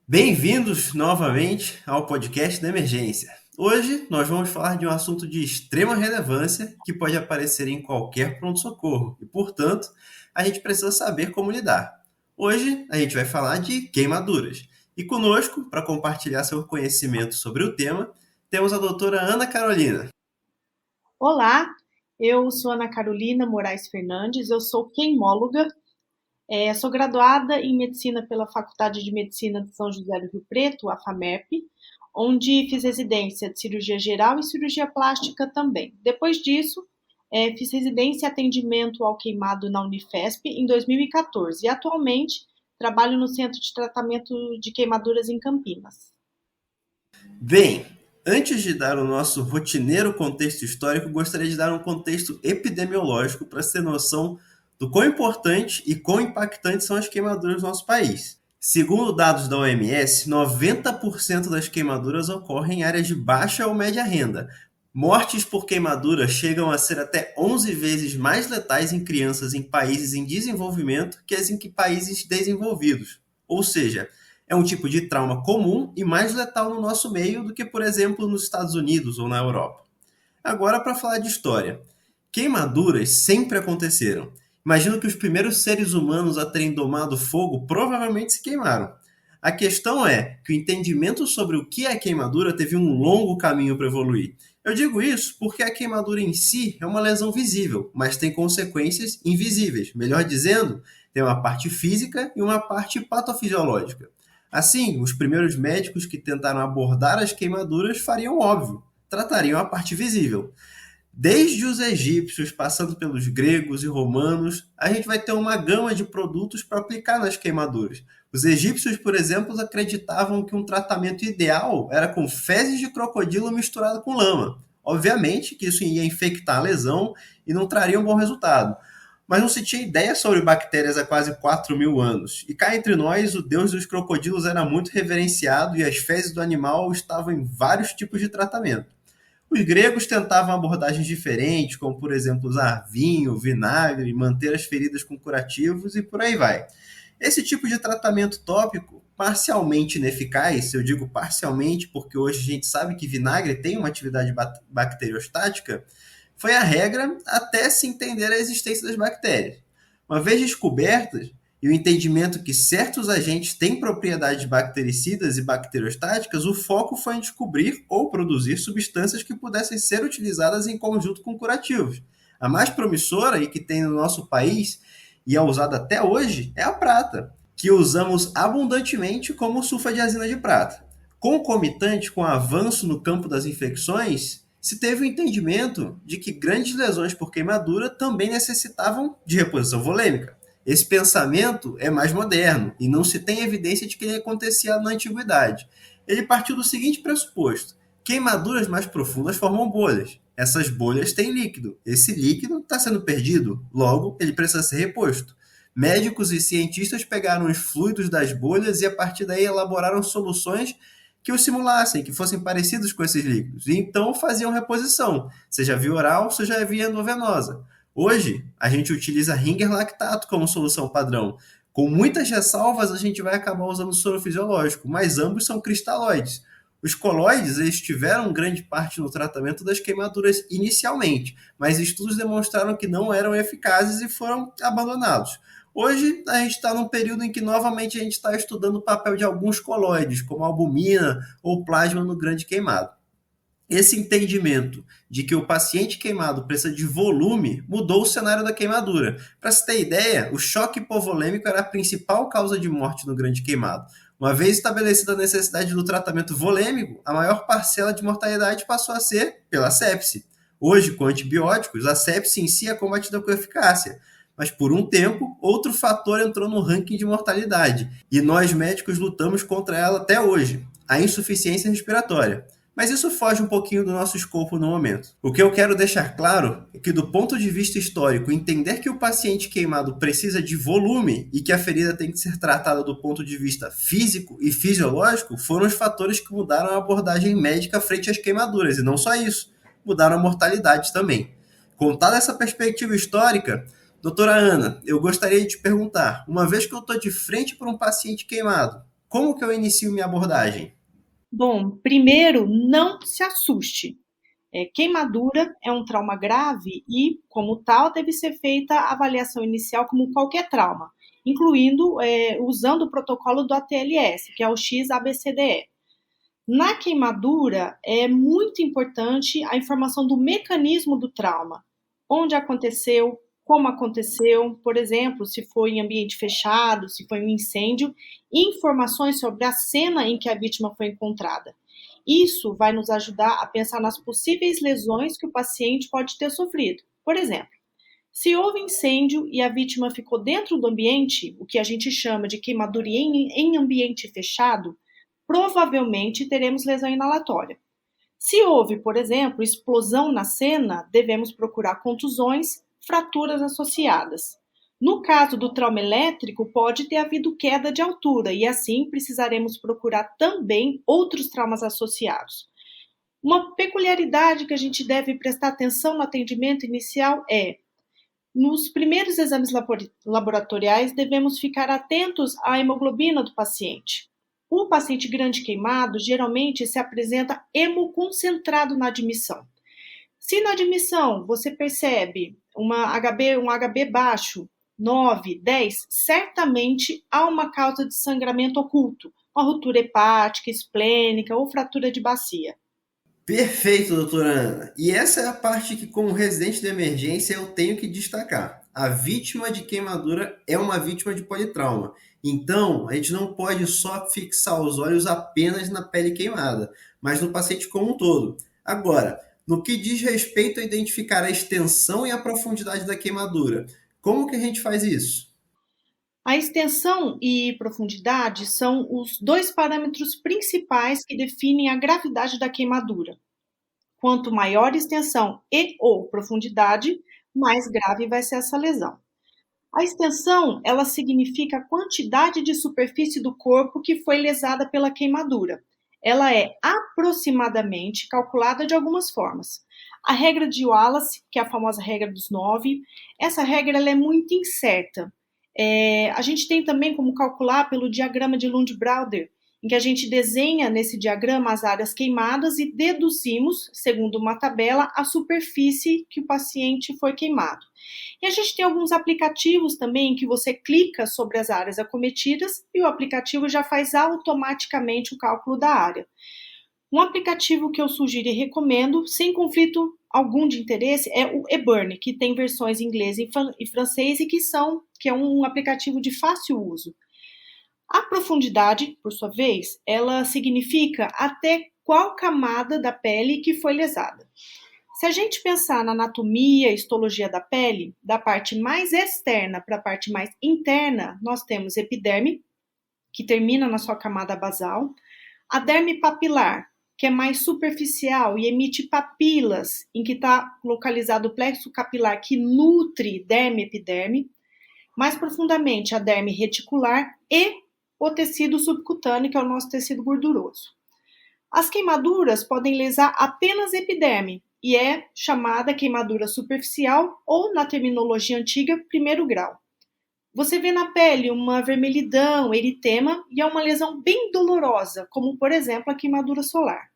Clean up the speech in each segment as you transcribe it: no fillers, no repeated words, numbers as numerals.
Bem-vindos novamente ao podcast da Emergência. Hoje nós vamos falar de um assunto de extrema relevância que pode aparecer em qualquer pronto-socorro e, portanto, a gente precisa saber como lidar. Hoje a gente vai falar de queimaduras e conosco, para compartilhar seu conhecimento sobre o tema, temos a doutora Ana Carolina. Olá, eu sou Ana Carolina Moraes Fernandes, eu sou queimóloga, sou graduada em Medicina pela Faculdade de Medicina de São José do Rio Preto, a FAMEP, onde fiz residência de cirurgia geral e cirurgia plástica também. Depois disso, fiz residência e atendimento ao queimado na Unifesp em 2014 e atualmente trabalho no Centro de Tratamento de Queimaduras em Campinas. Bem, antes de dar o nosso rotineiro contexto histórico, gostaria de dar um contexto epidemiológico para se ter noção do quão importante e quão impactantes são as queimaduras no nosso país. Segundo dados da OMS, 90% das queimaduras ocorrem em áreas de baixa ou média renda. Mortes por queimadura chegam a ser até 11 vezes mais letais em crianças em países em desenvolvimento que as em países desenvolvidos. Ou seja, é um tipo de trauma comum e mais letal no nosso meio do que, por exemplo, nos Estados Unidos ou na Europa. Agora, para falar de história. Queimaduras sempre aconteceram. Imagino que os primeiros seres humanos a terem domado fogo provavelmente se queimaram. A questão é que o entendimento sobre o que é queimadura teve um longo caminho para evoluir. Eu digo isso porque a queimadura em si é uma lesão visível, mas tem consequências invisíveis. Melhor dizendo, tem uma parte física e uma parte patofisiológica. Assim, os primeiros médicos que tentaram abordar as queimaduras fariam óbvio, tratariam a parte visível. Desde os egípcios, passando pelos gregos e romanos, a gente vai ter uma gama de produtos para aplicar nas queimaduras. Os egípcios, por exemplo, acreditavam que um tratamento ideal era com fezes de crocodilo misturado com lama. Obviamente que isso ia infectar a lesão e não traria um bom resultado. Mas não se tinha ideia sobre bactérias há quase 4.000 anos. E cá entre nós, o deus dos crocodilos era muito reverenciado e as fezes do animal estavam em vários tipos de tratamento. Os gregos tentavam abordagens diferentes, como por exemplo usar vinho, vinagre, manter as feridas com curativos e por aí vai. Esse tipo de tratamento tópico, parcialmente ineficaz, eu digo parcialmente porque hoje a gente sabe que vinagre tem uma atividade bacteriostática, foi a regra até se entender a existência das bactérias. Uma vez descobertas, e o entendimento que certos agentes têm propriedades bactericidas e bacteriostáticas, o foco foi em descobrir ou produzir substâncias que pudessem ser utilizadas em conjunto com curativos. A mais promissora e que tem no nosso país e é usada até hoje é a prata, que usamos abundantemente como sulfadiazina de prata. Concomitante com o avanço no campo das infecções, se teve o entendimento de que grandes lesões por queimadura também necessitavam de reposição volêmica. Esse pensamento é mais moderno e não se tem evidência de que ele acontecia na antiguidade. Ele partiu do seguinte pressuposto: queimaduras mais profundas formam bolhas. Essas bolhas têm líquido. Esse líquido está sendo perdido, logo ele precisa ser reposto. Médicos e cientistas pegaram os fluidos das bolhas e a partir daí elaboraram soluções que os simulassem, que fossem parecidos com esses líquidos. E então faziam reposição, seja via oral, seja via endovenosa. Hoje, a gente utiliza Ringer lactato como solução padrão. Com muitas ressalvas, a gente vai acabar usando soro fisiológico, mas ambos são cristalóides. Os coloides eles tiveram grande parte no tratamento das queimaduras inicialmente, mas estudos demonstraram que não eram eficazes e foram abandonados. Hoje, a gente está num período em que novamente a gente está estudando o papel de alguns coloides, como albumina ou plasma no grande queimado. Esse entendimento de que o paciente queimado precisa de volume mudou o cenário da queimadura. Para se ter ideia, o choque hipovolêmico era a principal causa de morte no grande queimado. Uma vez estabelecida a necessidade do tratamento volêmico, a maior parcela de mortalidade passou a ser pela sepse. Hoje, com antibióticos, a sepse em si é combatida com eficácia. Mas por um tempo, outro fator entrou no ranking de mortalidade. E nós médicos lutamos contra ela até hoje: a insuficiência respiratória. Mas isso foge um pouquinho do nosso escopo no momento. O que eu quero deixar claro é que, do ponto de vista histórico, entender que o paciente queimado precisa de volume e que a ferida tem que ser tratada do ponto de vista físico e fisiológico foram os fatores que mudaram a abordagem médica frente às queimaduras. E não só isso, mudaram a mortalidade também. Contada essa perspectiva histórica, doutora Ana, eu gostaria de te perguntar, uma vez que eu estou de frente para um paciente queimado, como que eu inicio minha abordagem? Bom, primeiro, não se assuste. Queimadura é um trauma grave e, como tal, deve ser feita a avaliação inicial como qualquer trauma, incluindo usando o protocolo do ATLS, que é o XABCDE. Na queimadura, é muito importante a informação do mecanismo do trauma, onde aconteceu, como aconteceu, por exemplo, se foi em ambiente fechado, se foi um incêndio, e informações sobre a cena em que a vítima foi encontrada. Isso vai nos ajudar a pensar nas possíveis lesões que o paciente pode ter sofrido. Por exemplo, se houve incêndio e a vítima ficou dentro do ambiente, o que a gente chama de queimadura em ambiente fechado, provavelmente teremos lesão inalatória. Se houve, por exemplo, explosão na cena, devemos procurar contusões, fraturas associadas. No caso do trauma elétrico, pode ter havido queda de altura e assim precisaremos procurar também outros traumas associados. Uma peculiaridade que a gente deve prestar atenção no atendimento inicial é: nos primeiros exames laboratoriais, devemos ficar atentos à hemoglobina do paciente. O paciente grande queimado geralmente se apresenta hemoconcentrado na admissão. Se na admissão você percebe um HB baixo, 9, 10, certamente há uma causa de sangramento oculto, uma ruptura hepática, esplênica ou fratura de bacia. Perfeito, doutora Ana. E essa é a parte que, como residente de emergência, eu tenho que destacar. A vítima de queimadura é uma vítima de politrauma. Então, a gente não pode só fixar os olhos apenas na pele queimada, mas no paciente como um todo. Agora, no que diz respeito a identificar a extensão e a profundidade da queimadura, como que a gente faz isso? A extensão e profundidade são os dois parâmetros principais que definem a gravidade da queimadura. Quanto maior a extensão e ou profundidade, mais grave vai ser essa lesão. A extensão, ela significa a quantidade de superfície do corpo que foi lesada pela queimadura. Ela é aproximadamente calculada de algumas formas. A regra de Wallace, que é a famosa regra dos 9, essa regra ela é muito incerta. A gente tem também como calcular pelo diagrama de Lund-Brauder, em que a gente desenha nesse diagrama as áreas queimadas e deduzimos, segundo uma tabela, a superfície que o paciente foi queimado. E a gente tem alguns aplicativos também em que você clica sobre as áreas acometidas e o aplicativo já faz automaticamente o cálculo da área. Um aplicativo que eu sugiro e recomendo, sem conflito algum de interesse, é o eBurn, que tem versões em inglês e francês e que é um aplicativo de fácil uso. A profundidade, por sua vez, ela significa até qual camada da pele que foi lesada. Se a gente pensar na anatomia e histologia da pele, da parte mais externa para a parte mais interna, nós temos epiderme, que termina na sua camada basal, a derme papilar, que é mais superficial e emite papilas, em que está localizado o plexo capilar que nutre derme e epiderme, mais profundamente a derme reticular e o tecido subcutâneo, que é o nosso tecido gorduroso. As queimaduras podem lesar apenas a epiderme e é chamada queimadura superficial ou, na terminologia antiga, primeiro grau. Você vê na pele uma vermelhidão, eritema e é uma lesão bem dolorosa, como, por exemplo, a queimadura solar.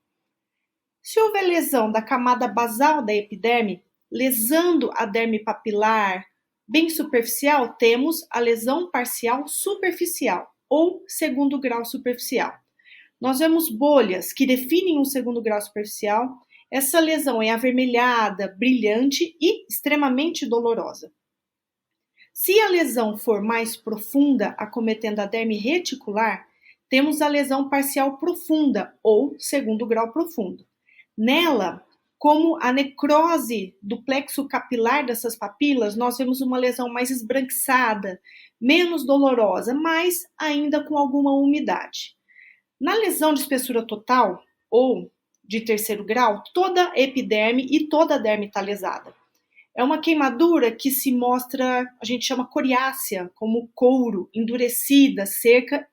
Se houver lesão da camada basal da epiderme, lesando a derme papilar bem superficial, temos a lesão parcial superficial ou segundo grau superficial. Nós vemos bolhas que definem um segundo grau superficial. Essa lesão é avermelhada, brilhante e extremamente dolorosa. Se a lesão for mais profunda, acometendo a derme reticular, temos a lesão parcial profunda ou segundo grau profundo. Nela, como a necrose do plexo capilar dessas papilas, nós vemos uma lesão mais esbranquiçada, menos dolorosa, mas ainda com alguma umidade. Na lesão de espessura total, ou de terceiro grau, toda a epiderme e toda a derme está lesada. É uma queimadura que se mostra, a gente chama coriácea, como couro, endurecida, seca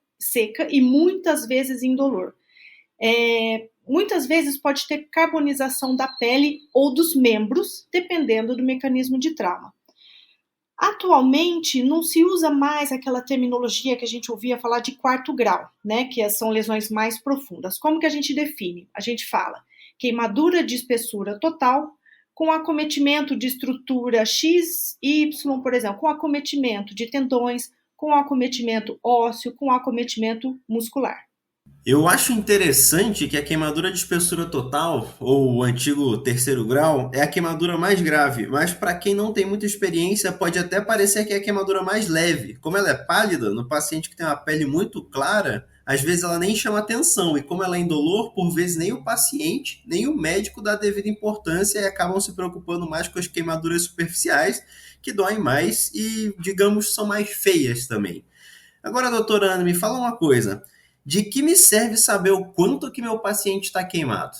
e muitas vezes indolor. Muitas vezes pode ter carbonização da pele ou dos membros, dependendo do mecanismo de trauma. Atualmente, não se usa mais aquela terminologia que a gente ouvia falar de quarto grau, né? Que são lesões mais profundas. Como que a gente define? A gente fala queimadura de espessura total com acometimento de estrutura X, Y, por exemplo, com acometimento de tendões, com acometimento ósseo, com acometimento muscular. Eu acho interessante que a queimadura de espessura total, ou o antigo terceiro grau, é a queimadura mais grave, mas para quem não tem muita experiência, pode até parecer que é a queimadura mais leve. Como ela é pálida, no paciente que tem uma pele muito clara, às vezes ela nem chama atenção, e como ela é indolor, por vezes nem o paciente, nem o médico dá devida importância e acabam se preocupando mais com as queimaduras superficiais, que doem mais e, digamos, são mais feias também. Agora, doutora Ana, me fala uma coisa. De que me serve saber o quanto que meu paciente está queimado?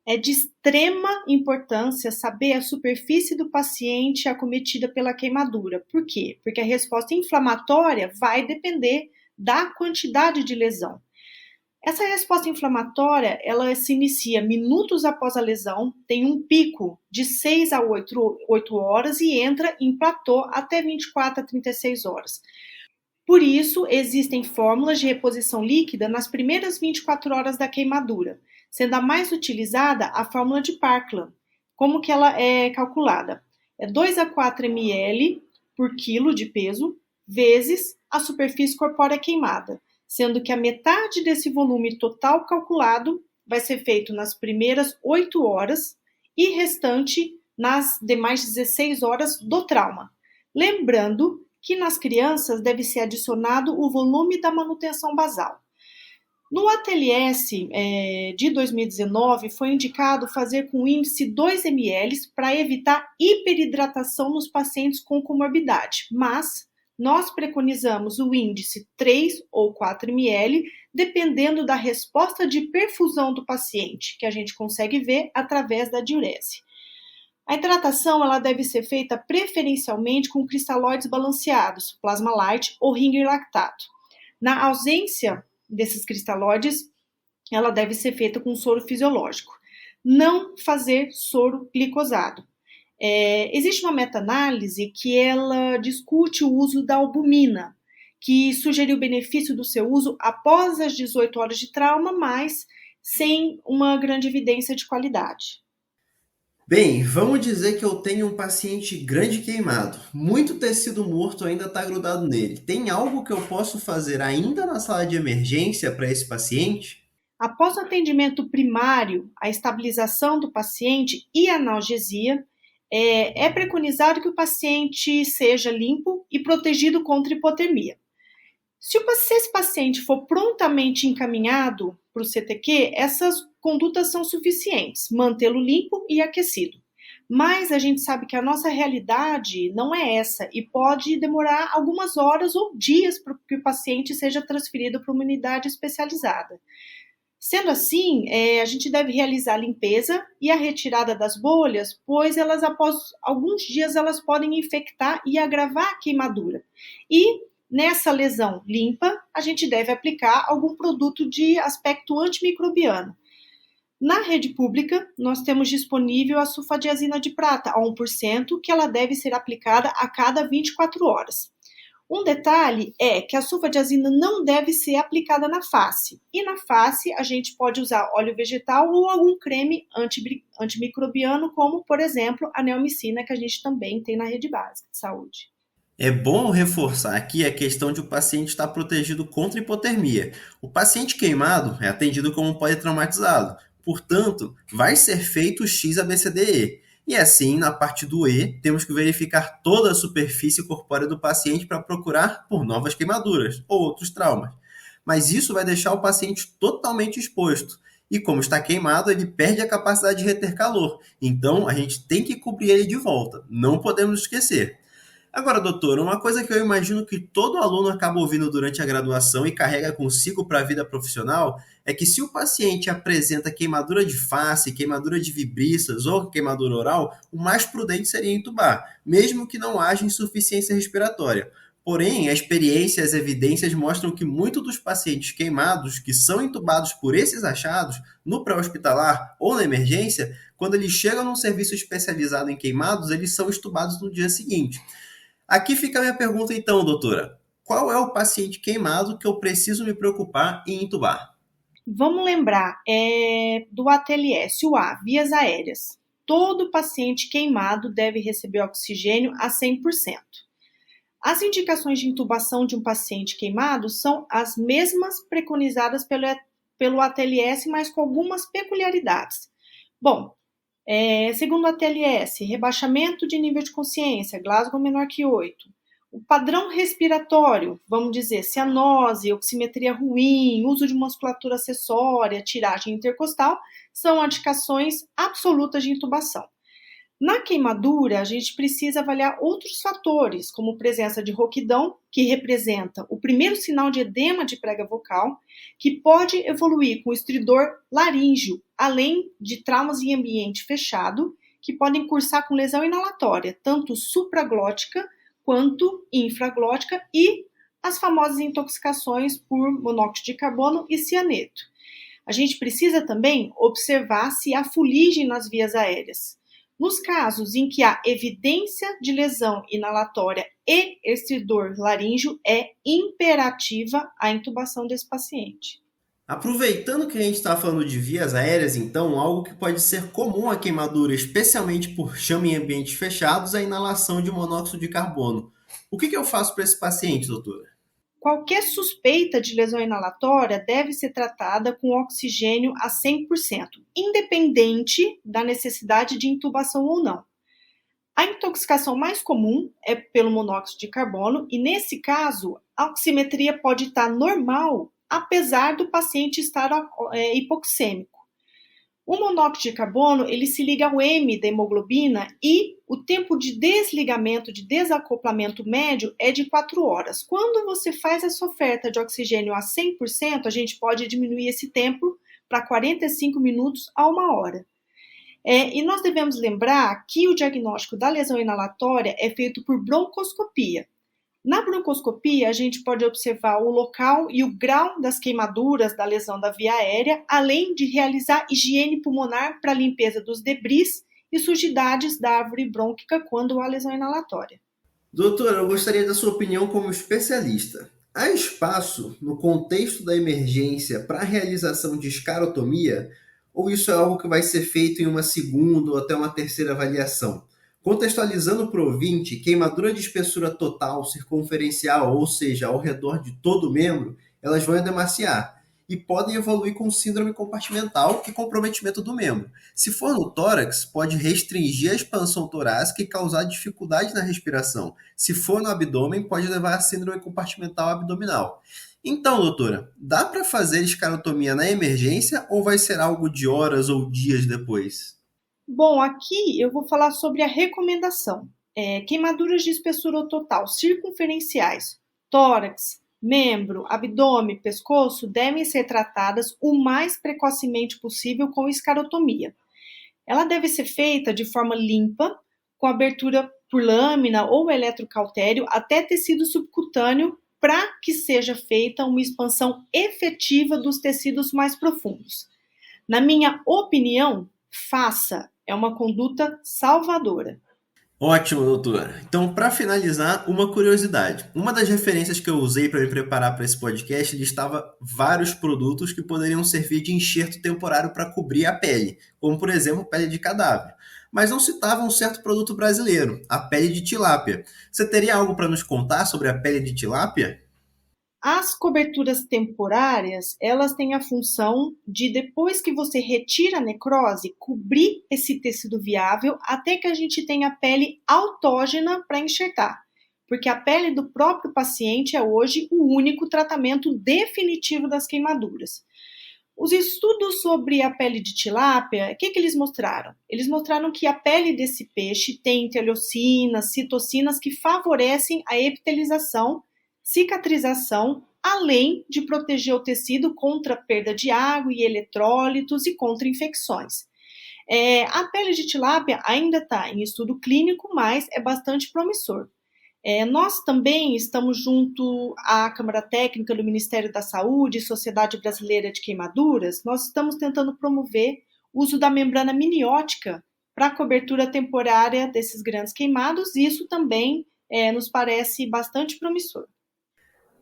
É de extrema importância saber a superfície do paciente acometida pela queimadura. Por quê? Porque a resposta inflamatória vai depender da quantidade de lesão. Essa resposta inflamatória, ela se inicia minutos após a lesão, tem um pico de 6 a 8 horas e entra em platô até 24 a 36 horas. Por isso, existem fórmulas de reposição líquida nas primeiras 24 horas da queimadura, sendo a mais utilizada a fórmula de Parkland. Como que ela é calculada? É 2 a 4 ml por quilo de peso, vezes a superfície corpórea queimada, sendo que a metade desse volume total calculado vai ser feito nas primeiras 8 horas e restante nas demais 16 horas do trauma. Lembrando que nas crianças deve ser adicionado o volume da manutenção basal. No ATLS de 2019, foi indicado fazer com índice 2 ml para evitar hiperidratação nos pacientes com comorbidade, mas nós preconizamos o índice 3 ou 4 ml, dependendo da resposta de perfusão do paciente, que a gente consegue ver através da diurese. A hidratação ela deve ser feita preferencialmente com cristalóides balanceados, plasma light ou ringer lactato. Na ausência desses cristalóides, ela deve ser feita com soro fisiológico. Não fazer soro glicosado. Existe uma meta-análise que ela discute o uso da albumina, que sugeriu o benefício do seu uso após as 18 horas de trauma, mas sem uma grande evidência de qualidade. Bem, vamos dizer que eu tenho um paciente grande queimado. Muito tecido morto ainda está grudado nele. Tem algo que eu posso fazer ainda na sala de emergência para esse paciente? Após o atendimento primário, a estabilização do paciente e a analgesia, é preconizado que o paciente seja limpo e protegido contra hipotermia. Se esse paciente for prontamente encaminhado para o CTQ, essas condutas são suficientes, mantê-lo limpo e aquecido. Mas a gente sabe que a nossa realidade não é essa e pode demorar algumas horas ou dias para que o paciente seja transferido para uma unidade especializada. Sendo assim, a gente deve realizar a limpeza e a retirada das bolhas, pois elas, após alguns dias, elas podem infectar e agravar a queimadura. E nessa lesão limpa, a gente deve aplicar algum produto de aspecto antimicrobiano. Na rede pública, nós temos disponível a sulfadiazina de prata, a 1%, que ela deve ser aplicada a cada 24 horas. Um detalhe é que a sulfadiazina não deve ser aplicada na face. E na face, a gente pode usar óleo vegetal ou algum creme antimicrobiano, como, por exemplo, a neomicina, que a gente também tem na rede básica de saúde. É bom reforçar aqui a questão de o paciente estar protegido contra hipotermia. O paciente queimado é atendido como um politraumatizado, portanto, vai ser feito o XABCDE. E assim, na parte do E, temos que verificar toda a superfície corpórea do paciente para procurar por novas queimaduras ou outros traumas. Mas isso vai deixar o paciente totalmente exposto. E como está queimado, ele perde a capacidade de reter calor. Então, a gente tem que cobrir ele de volta. Não podemos esquecer. Agora, doutor, uma coisa que eu imagino que todo aluno acaba ouvindo durante a graduação e carrega consigo para a vida profissional é que se o paciente apresenta queimadura de face, queimadura de vibriças ou queimadura oral, o mais prudente seria entubar, mesmo que não haja insuficiência respiratória. Porém, a experiência e as evidências mostram que muitos dos pacientes queimados que são entubados por esses achados, no pré-hospitalar ou na emergência, quando eles chegam num serviço especializado em queimados, eles são entubados no dia seguinte. Aqui fica a minha pergunta então, doutora. Qual é o paciente queimado que eu preciso me preocupar em entubar? Vamos lembrar do ATLS, o A, vias aéreas. Todo paciente queimado deve receber oxigênio a 100%. As indicações de intubação de um paciente queimado são as mesmas preconizadas pelo ATLS, mas com algumas peculiaridades. Bom, segundo o ATLS, rebaixamento de nível de consciência, Glasgow menor que 8. O padrão respiratório, vamos dizer, cianose, oximetria ruim, uso de musculatura acessória, tiragem intercostal, são indicações absolutas de intubação. Na queimadura, a gente precisa avaliar outros fatores, como presença de rouquidão, que representa o primeiro sinal de edema de prega vocal, que pode evoluir com estridor laríngeo, além de traumas em ambiente fechado, que podem cursar com lesão inalatória, tanto supraglótica quanto infraglótica, e as famosas intoxicações por monóxido de carbono e cianeto. A gente precisa também observar se há fuligem nas vias aéreas. Nos casos em que há evidência de lesão inalatória e estridor laríngeo, é imperativa a intubação desse paciente. Aproveitando que a gente está falando de vias aéreas, então, algo que pode ser comum à queimadura, especialmente por chama em ambientes fechados, é a inalação de monóxido de carbono. O que eu faço para esse paciente, doutora? Qualquer suspeita de lesão inalatória deve ser tratada com oxigênio a 100%, independente da necessidade de intubação ou não. A intoxicação mais comum é pelo monóxido de carbono e, nesse caso, a oximetria pode estar normal, apesar do paciente estar hipoxêmico. O monóxido de carbono, ele se liga ao M da hemoglobina e o tempo de desligamento, de desacoplamento médio é de 4 horas. Quando você faz essa oferta de oxigênio a 100%, a gente pode diminuir esse tempo para 45 minutos a 1 hora. E nós devemos lembrar que o diagnóstico da lesão inalatória é feito por broncoscopia. Na broncoscopia, a gente pode observar o local e o grau das queimaduras da lesão da via aérea, além de realizar higiene pulmonar para a limpeza dos debris e sujidades da árvore brônquica quando há lesão inalatória. Doutora, eu gostaria da sua opinião como especialista. Há espaço no contexto da emergência para a realização de escarotomia? Ou isso é algo que vai ser feito em uma segunda ou até uma terceira avaliação? Contextualizando para o ouvinte, queimadura de espessura total, circunferencial, ou seja, ao redor de todo o membro, elas vão edemaciar e podem evoluir com síndrome compartimental e comprometimento do membro. Se for no tórax, pode restringir a expansão torácica e causar dificuldade na respiração. Se for no abdômen, pode levar a síndrome compartimental abdominal. Então, doutora, dá para fazer escarotomia na emergência ou vai ser algo de horas ou dias depois? Bom, aqui eu vou falar sobre a recomendação. Queimaduras de espessura total circunferenciais, tórax, membro, abdômen, pescoço devem ser tratadas o mais precocemente possível com escarotomia. Ela deve ser feita de forma limpa, com abertura por lâmina ou eletrocautério até tecido subcutâneo, para que seja feita uma expansão efetiva dos tecidos mais profundos. Na minha opinião, faça, é uma conduta salvadora. Ótimo, doutora. Então, para finalizar, uma curiosidade. Uma das referências que eu usei para me preparar para esse podcast listava vários produtos que poderiam servir de enxerto temporário para cobrir a pele, como, por exemplo, pele de cadáver. Mas não citava um certo produto brasileiro, a pele de tilápia. Você teria algo para nos contar sobre a pele de tilápia? As coberturas temporárias, elas têm a função de, depois que você retira a necrose, cobrir esse tecido viável até que a gente tenha a pele autógena para enxertar. Porque a pele do próprio paciente é hoje o único tratamento definitivo das queimaduras. Os estudos sobre a pele de tilápia, o que eles mostraram? Eles mostraram que a pele desse peixe tem interleucinas, citocinas que favorecem a epitelização, cicatrização, além de proteger o tecido contra perda de água e eletrólitos e contra infecções. A pele de tilápia ainda está em estudo clínico, mas é bastante promissor. Nós também estamos junto à Câmara Técnica do Ministério da Saúde e Sociedade Brasileira de Queimaduras, nós estamos tentando promover o uso da membrana miniótica para a cobertura temporária desses grandes queimados, e isso também nos parece bastante promissor.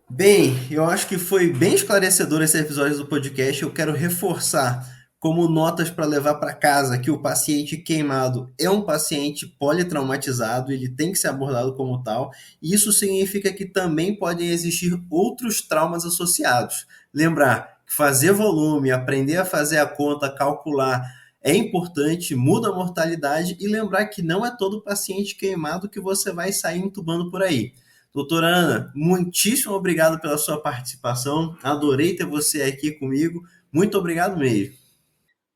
Bem, eu acho que foi bem esclarecedor esse episódio do podcast. Eu quero reforçar como notas para levar para casa que o paciente queimado é um paciente politraumatizado, ele tem que ser abordado como tal. E isso significa que também podem existir outros traumas associados. Lembrar que fazer volume, aprender a fazer a conta, calcular é importante, muda a mortalidade e lembrar que não é todo paciente queimado que você vai sair entubando por aí. Doutora Ana, muitíssimo obrigado pela sua participação. Adorei ter você aqui comigo. Muito obrigado mesmo.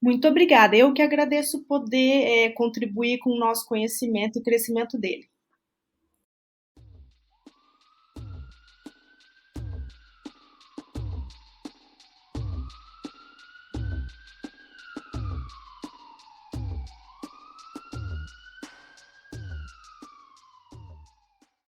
Muito obrigada. Eu que agradeço poder contribuir com o nosso conhecimento e crescimento dele.